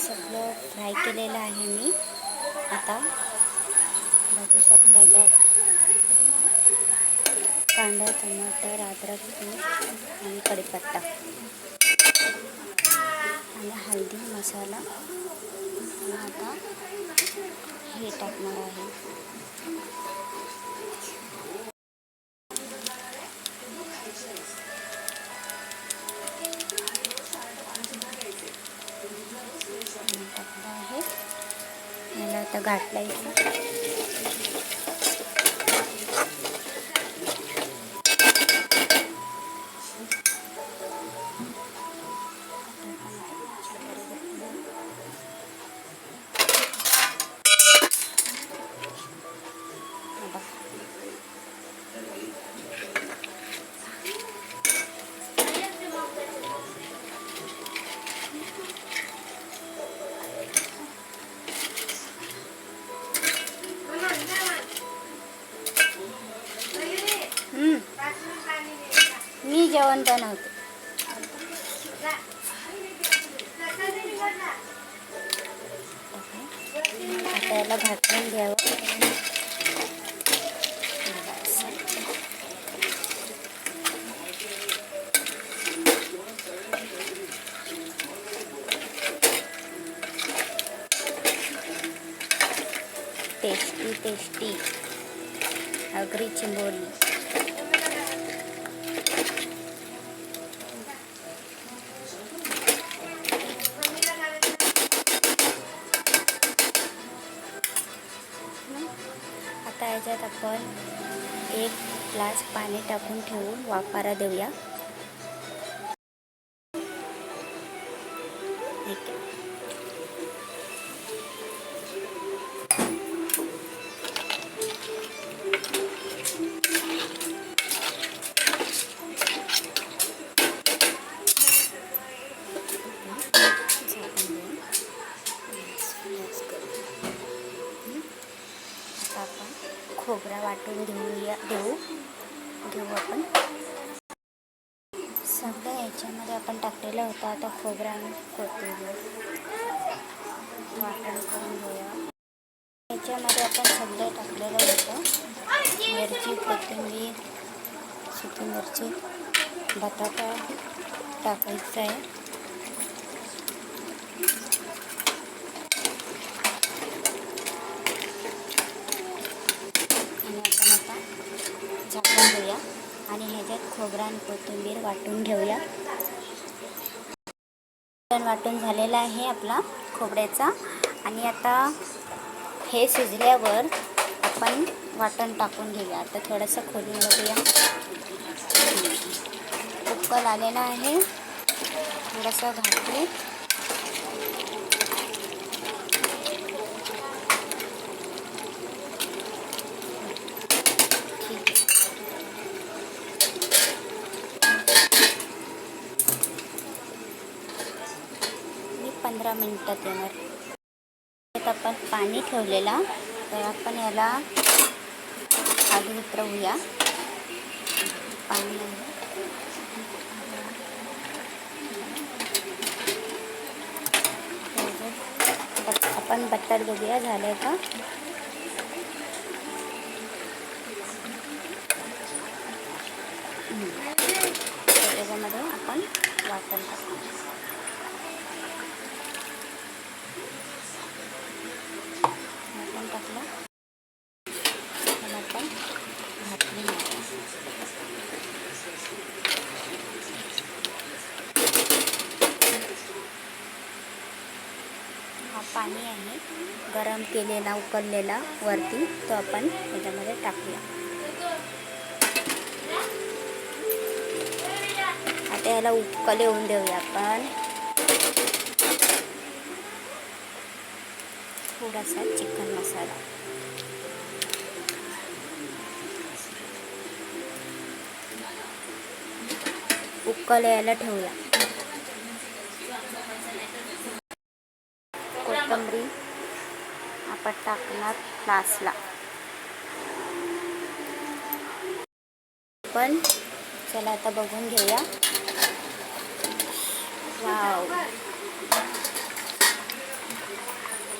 सगळं फ्राय केलेलं आहे मी. आता बघू शकता ज्यात कांदा, टमाटर, अद्रक आणि कढीपत्ता आणि हळदी, मसाला. आणि आता हे टाकणार आहे. टाकलं आहे. याला आता गाठलायचं. मी जेवण बनवते. आता याला घाटून घ्यावं. टेस्टी टेस्टी आगरी चिंबोरी. आता याच्यात आपण 1 ग्लास पाणी टाकून ठेवून वाफारा देऊया. आपण खोबरा वाटून घेऊ आपण. सगळं याच्यामध्ये आपण टाकलेलं होतं. आता खोबरा आणि कोथिंबीर वाटण करून घेऊया. याच्यामध्ये आपण सगळं टाकलेलं होतं. मिरची, कोथिंबीर, सुकी मिरची, बटाटा टाकायचा आहे. झाकून घेऊया आणि ह्याच्यात खोबरा आणि कोथिंबीर वाटून घेऊया. वाटून झालेला आहे आपला खोबऱ्याचा. आणि आता हे शिजल्यावर आपण वाटण टाकून घेऊया. आता थोडंसं खोलून बघूया. उकल आलेला आहे. थोडंसं घातले. मी 15 मिनिटात येणार. आपण पाणी ठेवलेला, तर आपण याला खाली उतरवूया. पाणी आपण बटर बघूया झालं का. त्याच्यामध्ये आपण वाटण टाकू. वाटण टाकलं आपण घातली. हा पाणी आहे गरम केलेला, उकळलेला वरती, तो आपण याच्यामध्ये टाकूया. आता याला उकल येऊन देऊया आपण. थोडासा चिकन मसाला, उकल यायला ठेवूया. कोथिंबीर आपण टाकणार लास्टला. पण चला आता बघून घेऊया. Wow,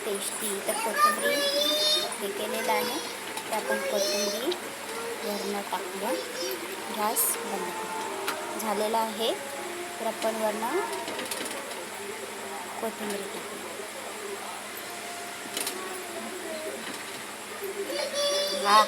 tasty. तर कोथिंबीर हे केलेलं आहे, तर आपण कोथिंबीर वरनं टाकूया. गॅस बंद करू. झालेला आहे, तर आपण वरनं कोथिंबीर टाकू. हा